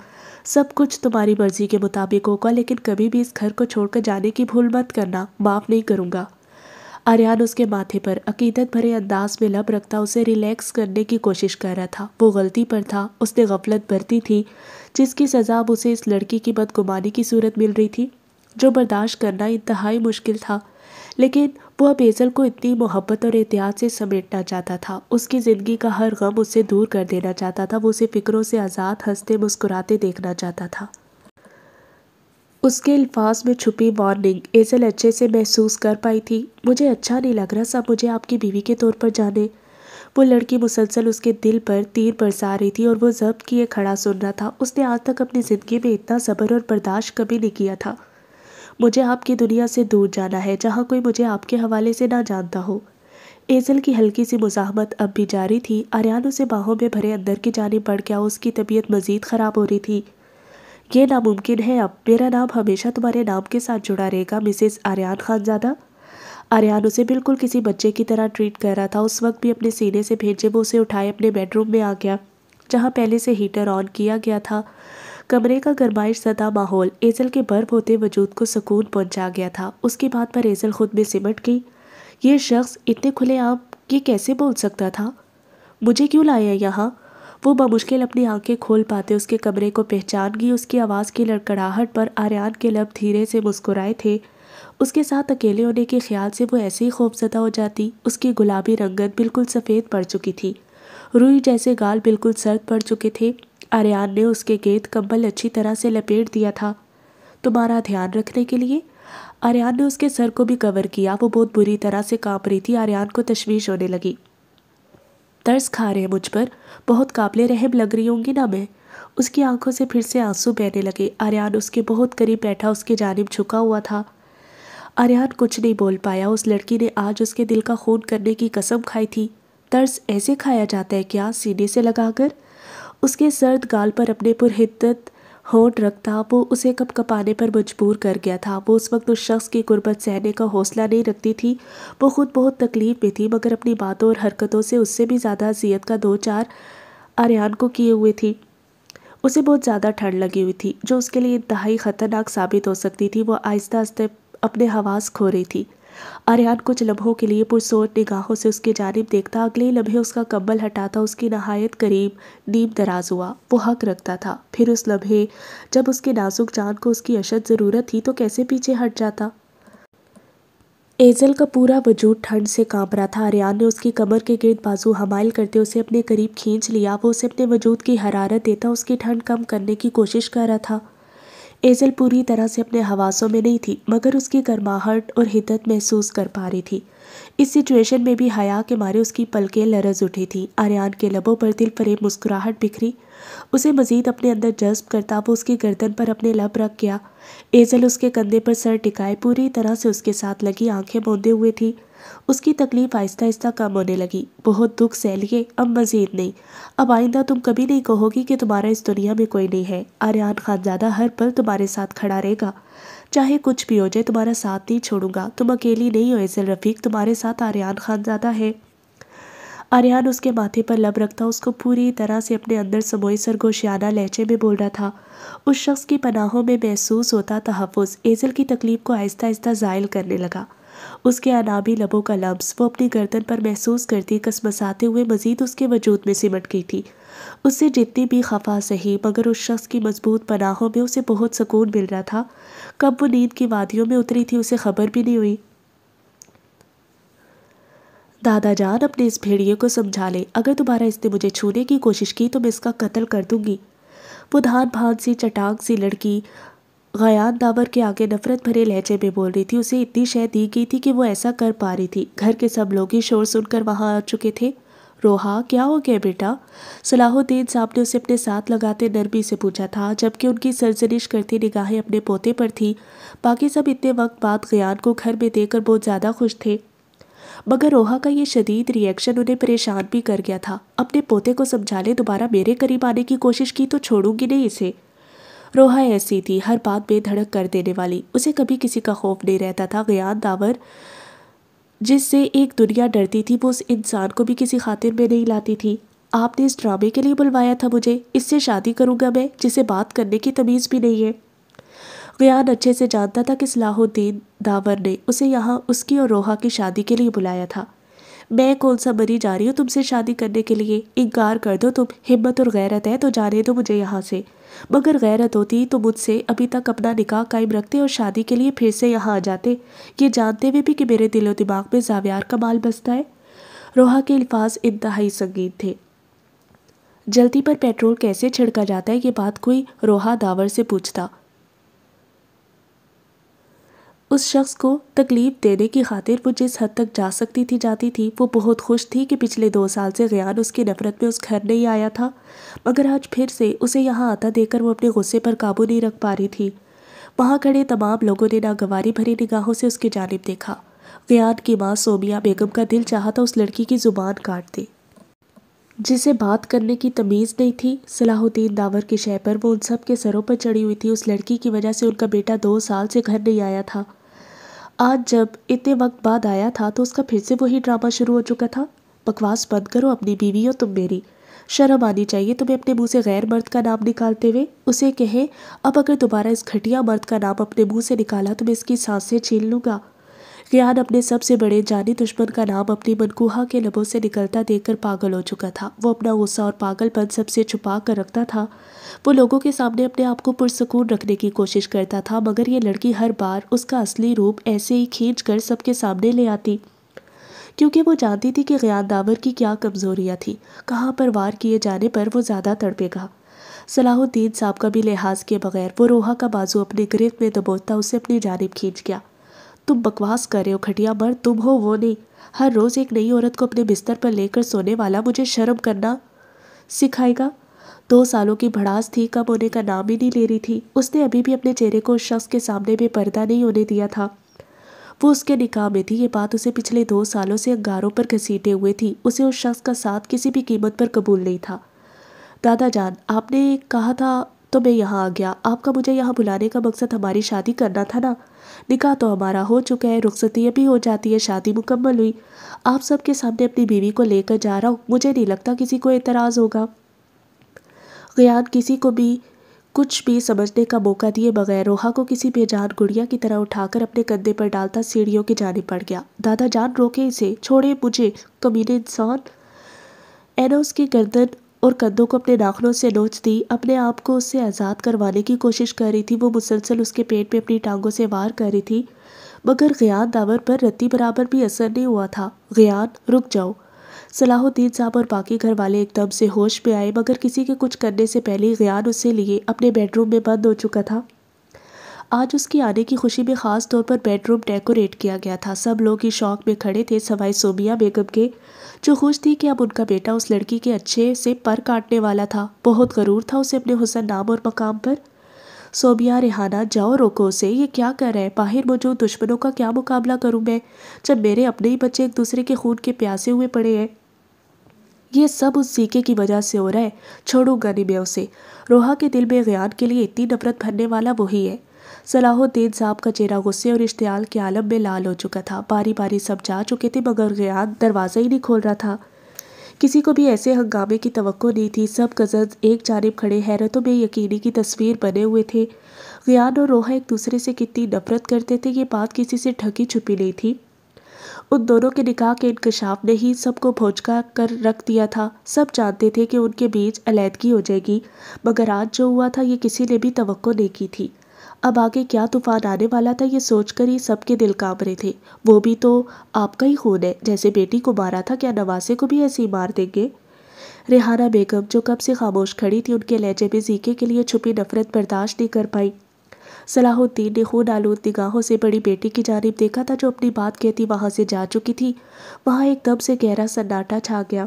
سب کچھ تمہاری مرضی کے مطابق ہوگا، لیکن کبھی بھی اس گھر کو چھوڑ کر جانے کی بھول مت کرنا، معاف نہیں کروں گا۔ آریان اس کے ماتھے پر عقیدت بھرے انداز میں لب رکھتا اسے ریلیکس کرنے کی کوشش کر رہا تھا۔ وہ غلطی پر تھا، اس نے غفلت برتی تھی، جس کی سزا اب اسے اس لڑکی کی بدگمانی کی صورت مل رہی تھی، جو برداشت کرنا انتہائی مشکل تھا۔ لیکن وہ اب ایزل کو اتنی محبت اور احتیاط سے سمیٹنا چاہتا تھا، اس کی زندگی کا ہر غم اس سے دور کر دینا چاہتا تھا، وہ اسے فکروں سے آزاد ہنستے مسکراتے دیکھنا چاہتا تھا۔ اس کے الفاظ میں چھپی وارننگ ایزل اچھے سے محسوس کر پائی تھی۔ مجھے اچھا نہیں لگ رہا سب مجھے آپ کی بیوی کے طور پر جانے۔ وہ لڑکی مسلسل اس کے دل پر تیر برسا رہی تھی اور وہ ضبط کیے کھڑا سن رہا تھا۔ اس نے آج تک اپنی زندگی میں اتنا صبر اور برداشت کبھی نہیں کیا تھا۔ مجھے آپ کی دنیا سے دور جانا ہے، جہاں کوئی مجھے آپ کے حوالے سے نہ جانتا ہو۔ ایزل کی ہلکی سی مزاحمت اب بھی جاری تھی۔ آریان اسے باہوں میں بھرے اندر کی جانب بڑھ گیا، اس کی طبیعت مزید خراب ہو رہی تھی۔ یہ ناممکن ہے، اب میرا نام ہمیشہ تمہارے نام کے ساتھ جڑا رہے گا، مسز آریان خانزادہ۔ آریان اسے بالکل کسی بچے کی طرح ٹریٹ کر رہا تھا۔ اس وقت بھی اپنے سینے سے بھیجے وہ اسے اٹھائے اپنے بیڈ روم میں آ گیا، جہاں پہلے سے ہیٹر آن کیا گیا تھا۔ کمرے کا گرمائش زدہ ماحول ایزل کے برف ہوتے وجود کو سکون پہنچا گیا تھا۔ اس کی بات پر ایزل خود میں سمٹ گئی۔ یہ شخص اتنے کھلے عام یہ کیسے بول سکتا تھا؟ مجھے کیوں لایا یہاں؟ وہ بمشکل اپنی آنکھیں کھول پاتے اس کے کمرے کو پہچان گئی۔ اس کی آواز کی لڑکڑاہٹ پر آریان کے لب دھیرے سے مسکرائے تھے۔ اس کے ساتھ اکیلے ہونے کے خیال سے وہ ایسے ہی خوفزدہ ہو جاتی۔ اس کی گلابی رنگت بالکل سفید پڑ چکی تھی، روئی جیسے گال بالکل سرد پڑ چکے تھے۔ آریان نے اس کے گرد کمبل اچھی طرح سے لپیٹ دیا تھا۔ تمہارا دھیان رکھنے کے لیے؟ آریان نے اس کے سر کو بھی کور کیا۔ وہ بہت بری طرح سے کانپ رہی تھی۔ آریان کو تشویش ہونے لگی۔ ترس کھا رہے مجھ پر؟ بہت قابل رحم لگ رہی ہوں گی نا میں؟ اس کی آنکھوں سے پھر سے آنسو بہنے لگے۔ آریان اس کے بہت قریب بیٹھا اس کی جانب جھکا ہوا تھا۔ آریان کچھ نہیں بول پایا۔ اس لڑکی نے آج اس کے دل کا خون کرنے کی قسم کھائی تھی۔ ترس ایسے کھایا جاتا ہے کیا؟ سینے سے لگا کر؟ اس کے سرد گال پر اپنے پرحدت ہونٹ رکھتا وہ اسے کپ کپانے پر مجبور کر گیا تھا۔ وہ اس وقت اس شخص کی غربت سہنے کا حوصلہ نہیں رکھتی تھی۔ وہ خود بہت تکلیف میں تھی، مگر اپنی باتوں اور حرکتوں سے اس سے بھی زیادہ اذیت کا دو چار آریان کو کیے ہوئے تھی۔ اسے بہت زیادہ ٹھنڈ لگی ہوئی تھی، جو اس کے لیے انتہائی خطرناک ثابت ہو سکتی تھی۔ وہ آہستہ آہستہ اپنے حواس کھو رہی تھی۔ آریان کچھ لمحوں کے لیے پرسوچ نگاہوں سے اس کی جانب دیکھتا۔ اگلے ہی لمحے اس کا کمبل ہٹاتا اس کی نہایت قریب نیم دراز ہوا۔ وہ حق رکھتا تھا۔ پھر اس لمحے جب اس کے نازک جان کو اس کی اشد ضرورت تھی تو کیسے پیچھے ہٹ جاتا؟ ایزل کا پورا وجود ٹھنڈ سے کانپ رہا تھا۔ آریان نے اس کی کمر کے گرد بازو حمائل کرتے اسے اپنے قریب کھینچ لیا۔ وہ اسے اپنے وجود کی حرارت دیتا اس کی ٹھنڈ کم کرنے کی کوشش کر رہا تھا۔ ایزل پوری طرح سے اپنے حواسوں میں نہیں تھی، مگر اس کی گرماہٹ اور حدت محسوس کر پا رہی تھی۔ اس سچویشن میں بھی حیا کے مارے اس کی پلکیں لرز اٹھی تھیں۔ آریان کے لبوں پر دل فریب مسکراہٹ بکھری، اسے مزید اپنے اندر جذب کرتا۔ وہ اس کی گردن پر اپنے لب رکھ گیا۔ ایزل اس کے کندھے پر سر ٹکائے پوری طرح سے اس کے ساتھ لگی آنکھیں موندے ہوئے تھی۔ اس کی تکلیف آہستہ آہستہ کم ہونے لگی۔ بہت دکھ سہ لیے، اب مزید نہیں۔ اب آئندہ تم کبھی نہیں کہو گی کہ تمہارا اس دنیا میں کوئی نہیں ہے۔ آریان خانزادہ ہر پل تمہارے ساتھ کھڑا رہے گا، چاہے کچھ بھی ہو جائے، تمہارا ساتھ نہیں چھوڑوں گا۔ تم اکیلی نہیں ہو ایزل رفیق، تمہارے ساتھ آریان خانزادہ ہے۔ آریان اس کے ماتھے پر لب رکھتا اس کو پوری طرح سے اپنے اندر سموئے سرگوشیانہ لہجے میں بول رہا تھا۔ اس شخص کی پناہوں میں محسوس ہوتا تحفظ ایزل کی تکلیف کو آہستہ آہستہ زائل کرنے لگا۔ اس کے انابی لبوں کا لمس وہ اپنی گردن پر محسوس کرتی کسمساتے ہوئے مزید اس کے وجود میں سمٹ گئی تھی۔ اس سے جتنی بھی خفا سہی، مگر اس شخص کی مضبوط پناہوں میں اسے بہت سکون مل رہا تھا۔ کب وہ نیند کی وادیوں میں اتری تھی اسے خبر بھی نہیں ہوئی۔ دادا جان، اپنے اس بھیڑیے کو سمجھا لے، اگر دوبارہ اس نے مجھے چھونے کی کوشش کی تو میں اس کا قتل کر دوں گی۔ وہ دھان بھان سی چٹاک سی لڑکی غیان داور کے آگے نفرت بھرے لہجے میں بول رہی تھی۔ اسے اتنی شے دی گئی تھی کہ وہ ایسا کر پا رہی تھی۔ گھر کے سب لوگ ہی شور سن کر وہاں آ چکے تھے۔ روحا، کیا ہو گیا بیٹا؟ صلاح الدین صاحب نے اسے اپنے ساتھ لگاتے نرمی سے پوچھا تھا، جبکہ ان کی سرزنش کرتی نگاہیں اپنے پوتے پر تھی۔ باقی سب اتنے وقت بعد غیان کو گھر میں دیکھ کر بہت زیادہ خوش تھے، مگر روحا کا یہ شدید ری ایکشن انہیں پریشان بھی کر گیا تھا۔ اپنے پوتے کو سمجھا لے، دوبارہ میرے قریب آنے کی کوشش کی تو چھوڑوں گی نہیں اسے۔ روحا ایسی تھی، ہر بات بے دھڑک کر دینے والی۔ اسے کبھی کسی کا خوف نہیں رہتا تھا۔ غیان داور جس سے ایک دنیا ڈرتی تھی، وہ اس انسان کو بھی کسی خاطر میں نہیں لاتی تھی۔ آپ نے اس ڈرامے کے لیے بلوایا تھا مجھے؟ اس سے شادی کروں گا میں، جسے بات کرنے کی تمیز بھی نہیں ہے۔ غیان اچھے سے جانتا تھا کہ صلاح الدین داور نے اسے یہاں اس کی اور روحا کی شادی کے لیے بلایا تھا۔ میں کون سا مری جا رہی ہوں تم سے شادی کرنے کے لیے؟ انکار کر دو تم، ہمت اور غیرت ہے تو جانے دو مجھے یہاں سے۔ مگر غیرت ہوتی تو مجھ سے ابھی تک اپنا نکاح قائم رکھتے اور شادی کے لیے پھر سے یہاں آ جاتے، یہ جانتے ہوئے بھی کہ میرے دل و دماغ میں زاویار کا مال بستا ہے۔ روحا کے الفاظ انتہائی سنگین تھے۔ جلدی پر پیٹرول کیسے چھڑکا جاتا ہے، یہ بات کوئی روحا داور سے پوچھتا۔ اس شخص کو تکلیف دینے کی خاطر وہ جس حد تک جا سکتی تھی جاتی تھی۔ وہ بہت خوش تھی کہ پچھلے 2 سال سے غیان اس کی نفرت میں اس گھر نہیں آیا تھا، مگر آج پھر سے اسے یہاں آتا دیکھ کر وہ اپنے غصے پر قابو نہیں رکھ پا رہی تھی۔ وہاں کھڑے تمام لوگوں نے ناگواری بھری نگاہوں سے اس کی جانب دیکھا۔ غیان کی ماں سومیہ بیگم کا دل چاہا تھا اس لڑکی کی زبان کاٹ دے جسے بات کرنے کی تمیز نہیں تھی۔ صلاح الدین داور کی شے پر وہ ان سب کے سروں پر چڑھی ہوئی تھی۔ اس لڑکی کی وجہ سے ان کا بیٹا 2 سال سے گھر نہیں آیا تھا، آج جب اتنے وقت بعد آیا تھا تو اس کا پھر سے وہی ڈرامہ شروع ہو چکا تھا۔ بکواس بند کرو، اپنی بیوی ہو تم میری، شرم آنی چاہیے تمہیں اپنے منہ سے غیر مرد کا نام نکالتے ہوئے۔ اسے کہے اب اگر دوبارہ اس گھٹیا مرد کا نام اپنے منہ سے نکالا تو میں اس کی سانسیں چھین لوں گا۔ غیان اپنے سب سے بڑے جانی دشمن کا نام اپنی منکوہا کے لبوں سے نکلتا دیکھ کر پاگل ہو چکا تھا۔ وہ اپنا غصہ اور پاگل پن سب سے چھپا کر رکھتا تھا۔ وہ لوگوں کے سامنے اپنے آپ کو پرسکون رکھنے کی کوشش کرتا تھا، مگر یہ لڑکی ہر بار اس کا اصلی روپ ایسے ہی کھینچ کر سب کے سامنے لے آتی، کیونکہ وہ جانتی تھی کہ غیان داور کی کیا کمزوریاں تھیں، کہاں پر وار کیے جانے پر وہ زیادہ تڑپے گا۔ صلاح الدین صاحب کا بھی لحاظ کیے بغیر وہ روحا کا بازو اپنے گرفت میں دبوچتا اسے اپنی جانب کھینچ گیا۔ تم بکواس کر رہے ہو گھٹیا مرد، تم ہو وہ نہیں۔ ہر روز ایک نئی عورت کو اپنے بستر پر لے کر سونے والا مجھے شرم کرنا سکھائے گا۔ 2 سالوں کی بھڑاس تھی، کم ہونے کا نام ہی نہیں لے رہی تھی۔ اس نے ابھی بھی اپنے چہرے کو اس شخص کے سامنے بے پردہ نہیں ہونے دیا تھا۔ وہ اس کے نکاح میں تھی، یہ بات اسے پچھلے 2 سالوں سے انگاروں پر گھسیٹے ہوئے تھی۔ اسے اس شخص کا ساتھ کسی بھی قیمت پر قبول نہیں تھا۔ دادا جان، آپ نے کہا تھا تو میں یہاں آ گیا۔ آپ کا مجھے یہاں بلانے کا مقصد ہماری شادی کرنا تھا نا؟ نکاح تو ہمارا ہو چکا ہے، رخصتی بھی ہو جاتی ہے، شادی مکمل ہوئی۔ آپ سب کے سامنے اپنی بیوی کو لے کر جا رہا ہوں، مجھے نہیں لگتا کسی کو اعتراض ہوگا۔ غیان کسی کو بھی کچھ بھی سمجھنے کا موقع دیے بغیر روحا کو کسی بے جان گڑیا کی طرح اٹھا کر اپنے کندھے پر ڈالتا سیڑھیوں کی جانب بڑھ گیا۔ دادا جان روکے اسے، چھوڑے مجھے، کمینے انسان۔ اینا اس کی گردن اور کندھوں کو اپنے ناخنوں سے نوچ دی، اپنے آپ کو اس سے آزاد کروانے کی کوشش کر رہی تھی۔ وہ مسلسل اس کے پیٹ میں اپنی ٹانگوں سے وار کر رہی تھی، مگر غیان داور پر رتی برابر بھی اثر نہیں ہوا تھا۔ غیان رک جاؤ۔ صلاح الدین صاحب اور باقی گھر والے ایک دم سے ہوش میں آئے، مگر کسی کے کچھ کرنے سے پہلے غیان اس سے لیے اپنے بیڈ روم میں بند ہو چکا تھا۔ آج اس کی آنے کی خوشی میں خاص طور پر بیڈ روم ڈیکوریٹ کیا گیا تھا۔ سب لوگ اس شوق میں کھڑے تھے سوائے سومیہ بیگم کے، جو خوش تھی کہ اب ان کا بیٹا اس لڑکی کے اچھے سے پر کاٹنے والا تھا۔ بہت غرور تھا اسے اپنے حسن، نام اور مقام پر۔ سومیہ، ریحانہ، جاؤ روکو اسے، یہ کیا کر رہا ہے؟ باہر موجود دشمنوں کا کیا مقابلہ کروں میں جب میرے اپنے ہی بچے ایک دوسرے کے خون کے پیاسے ہوئے پڑے ہیں؟ یہ سب اس زیکے کی وجہ سے ہو رہا ہے، چھوڑوں گا نہیں میں اسے۔ روحا کے دل میں غیان کے لیے اتنی نفرت بھرنے والا وہی ہے۔ صلاح الدین صاحب کا چہرہ غصے اور اشتعال کے عالم میں لال ہو چکا تھا۔ باری باری سب جا چکے تھے، مگر غیان دروازہ ہی نہیں کھول رہا تھا۔ کسی کو بھی ایسے ہنگامے کی توقع نہیں تھی۔ سب کزنز ایک جانب کھڑے حیرتوں میں یقینی کی تصویر بنے ہوئے تھے۔ غیان اور روحا ایک دوسرے سے کتنی نفرت کرتے تھے، یہ بات کسی سے ڈھکی چھپی نہیں تھی۔ ان دونوں کے نکاح کے انکشاف نے ہی سب کو بھونچا کر رکھ دیا تھا۔ سب جانتے تھے کہ ان کے بیچ علیحدگی ہو جائے گی، مگر آج جو ہوا تھا یہ کسی نے بھی توقع نہیں کی تھی۔ اب آگے کیا طوفان آنے والا تھا یہ سوچ کر ہی سب کے دل کانپ رہے تھے۔ وہ بھی تو آپ کا ہی خون ہے، جیسے بیٹی کو مارا تھا، کیا نواسے کو بھی ایسے ہی مار دیں گے؟ ریحانہ بیگم جو کب سے خاموش کھڑی تھی، ان کے لہجے میں زیکے کے لیے چھپی نفرت برداشت نہیں کر پائی۔ صلاح الدین نے خون آلود نگاہوں سے بڑی بیٹی کی جانب دیکھا تھا جو اپنی بات کہتی وہاں سے جا چکی تھی۔ وہاں ایک دم سے گہرا سناٹا چھا گیا۔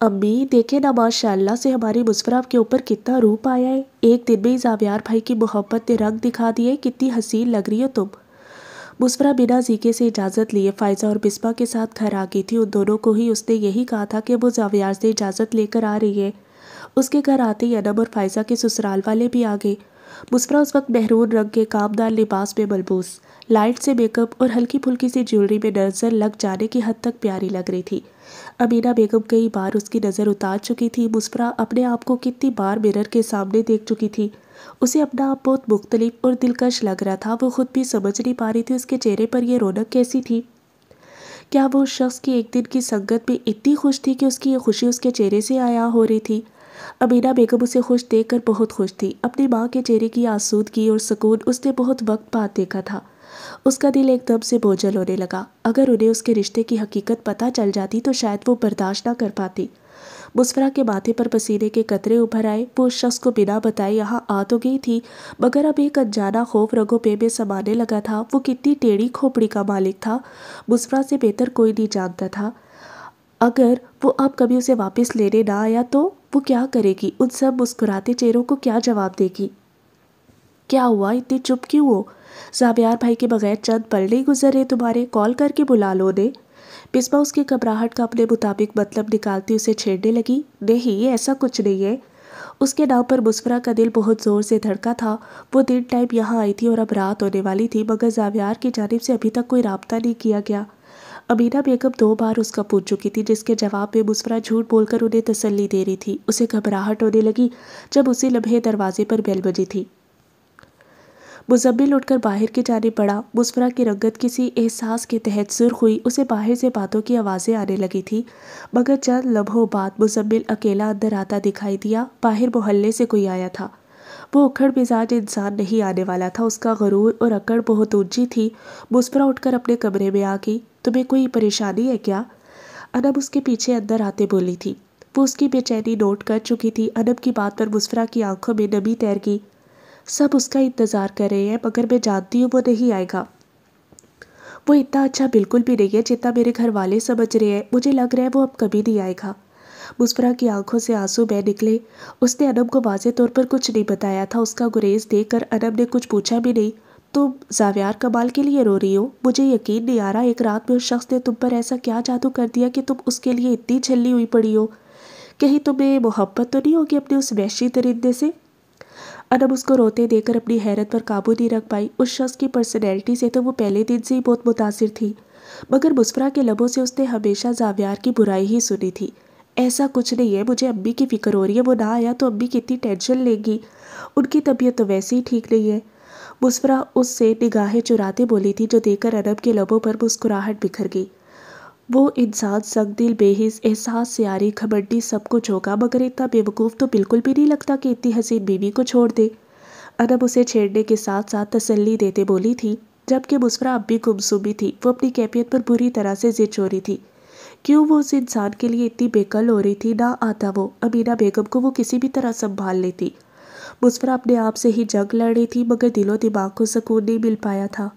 امی دیکھیں نا، ماشاء اللہ سے ہماری مسفرہ کے اوپر کتنا روپ آیا ہے۔ ایک دن میں ہی زاویار بھائی کی محبت نے رنگ دکھا دیے، کتنی حسین لگ رہی ہو تم۔ مسفرہ بنا زیکے سے اجازت لیے فائزہ اور بسمہ کے ساتھ گھر آ گئی تھی۔ ان دونوں کو ہی اس نے یہی کہا تھا کہ وہ زاویار سے اجازت لے کر آ رہی ہے۔ اس کے گھر آتے ہی انم اور فائزہ کے سسرال والے بھی آ گئے۔ مسفرہ اس وقت مہرون رنگ کے کامدار لباس میں ملبوس، لائٹ سے میک اپ اور ہلکی پھلکی سی جیولری میں نظر لگ جانے کی حد تک پیاری لگ رہی تھی۔ امینہ بیگم کئی بار اس کی نظر اتار چکی تھی۔ مسفرہ اپنے آپ کو کتنی بار مرر کے سامنے دیکھ چکی تھی۔ اسے اپنا آپ بہت مختلف اور دلکش لگ رہا تھا۔ وہ خود بھی سمجھ نہیں پا رہی تھی اس کے چہرے پر یہ رونق کیسی تھی۔ کیا وہ اس شخص کی ایک دن کی سنگت میں اتنی خوش تھی کہ اس کی یہ خوشی اس کے چہرے سے عیاں ہو رہی تھی؟ امینہ بیگم اسے خوش دیکھ کر بہت خوش تھی۔ اپنی ماں کے چہرے کی آسودگی اور سکون اس نے بہت وقت بعد دیکھا تھا۔ اس کا دل ایک دم سے بوجھل ہونے لگا۔ اگر انہیں اس کے رشتے کی حقیقت پتہ چل جاتی تو شاید وہ برداشت نہ کر پاتی۔ مسفرہ کے ماتھے پر پسینے کے قطرے ابھر آئے۔ وہ اس شخص کو بنا بتائے یہاں آ تو گئی تھی، مگر اب ایک انجانا خوف رگوں پہ میں سمانے لگا تھا۔ وہ کتنی ٹیڑھی کھوپڑی کا مالک تھا، مسفرہ سے بہتر کوئی نہیں جانتا تھا۔ اگر وہ اب کبھی اسے واپس لینے نہ آیا تو وہ کیا کرے گی؟ ان سب مسکراتے چہروں کو کیا جواب دے گی؟ کیا ہوا، اتنے چپ کیوں ہو؟ زاویار بھائی کے بغیر چند پل نہیں گزر رہے تمہارے، کال کر کے بلا لو نے۔ بسما اس کی گھبراہٹ کا اپنے مطابق مطلب نکالتی اسے چھیڑنے لگی۔ نہیں ایسا کچھ نہیں ہے۔ اس کے نام پر مسفرہ کا دل بہت زور سے دھڑکا تھا۔ وہ دن ٹائم یہاں آئی تھی اور اب رات ہونے والی تھی، مگر زاویار کی جانب سے ابھی تک کوئی رابطہ نہیں کیا گیا۔ امینا بیگم 2 بار اس کا پوچھ چکی تھی، جس کے جواب میں مسفرہ جھوٹ بول کر انہیں تسلی دے رہی تھی۔ اسے گھبراہٹ ہونے لگی جب اسی لمحے دروازے پر بیل بجی تھی۔ مزمل اٹھ کر باہر کی جانب بڑھا۔ مسفرہ کی رنگت کسی احساس کے تحت سرخ ہوئی۔ اسے باہر سے باتوں کی آوازیں آنے لگی تھی، مگر چند لمحوں بعد مزمل اکیلا اندر آتا دکھائی دیا۔ باہر محلے سے کوئی آیا تھا۔ وہ اکھڑ مزاج انسان نہیں آنے والا تھا، اس کا غرور اور اکڑ بہت اونچی تھی۔ مسفرہ اٹھ کر اپنے کمرے میں آ گئی۔ تمہیں کوئی پریشانی ہے کیا؟ انب اس کے پیچھے اندر آتے بولی تھی۔ وہ اس کی بے چینی نوٹ کر چکی تھی۔ انب کی بات پر مسفرہ کی آنکھوں میں نمی تیر گئی۔ سب اس کا انتظار کر رہے ہیں، مگر میں جانتی ہوں وہ نہیں آئے گا۔ وہ اتنا اچھا بالکل بھی نہیں ہے جتنا میرے گھر والے سمجھ رہے ہیں۔ مجھے لگ رہا ہے وہ اب کبھی نہیں آئے گا۔ مسفرہ کی آنکھوں سے آنسو بہہ نکلے۔ اس نے انب کو واضح طور پر کچھ نہیں بتایا تھا۔ اس کا گریز دیکھ کر انب نے کچھ پوچھا بھی نہیں۔ تم زاویار کمال کے لیے رو رہی ہو؟ مجھے یقین نہیں آ رہا ایک رات میں اس شخص نے تم پر ایسا کیا جادو کر دیا کہ تم اس کے لیے اتنی چھلی ہوئی پڑی ہو۔ کہیں تمہیں محبت تو نہیں ہوگی اپنے اس وحشی درندے سے؟ انب اس کو روتے دے کر اپنی حیرت پر قابو نہیں رکھ پائی۔ اس شخص کی پرسنالٹی سے تو وہ پہلے دن سے ہی بہت متاثر تھی، مگر مسفرہ کے لبوں سے اس نے ہمیشہ زاویار کی برائی ہی سنی تھی۔ ایسا کچھ نہیں ہے، مجھے امی کی فکر ہو رہی ہے، وہ نہ آیا تو امی کتنی ٹینشن لیں گی، ان کی طبیعت تو ویسے ہی ٹھیک نہیں ہے۔ مسفرہ اس سے نگاہیں چراتے بولی تھی، جو دیکھ کر انب کے لبوں پر مسکراہٹ بکھر گئی۔ وہ انسان سنگ دل، بے حس، احساس سے عاری، گھمنڈی سب کچھ ہوگا، مگر اتنا بے وقوف تو بالکل بھی نہیں لگتا کہ اتنی حسین بیوی کو چھوڑ دے۔ انب اسے چھیڑنے کے ساتھ ساتھ تسلی دیتے بولی تھی، جبکہ مسفرہ اب بھی گمسمی تھی۔ وہ اپنی کیفیت پر بری طرح سے زچ ہو رہی تھی۔ کیوں وہ اس انسان کے لیے اتنی بےقل ہو رہی تھی؟ نہ آتا وہ امینا بیگم کو وہ کسی بھی طرح سنبھال لیتی۔ مسفرہ اپنے آپ سے ہی جنگ لڑ رہی تھی، مگر دل و دماغ کو سکون نہیں مل پایا تھا۔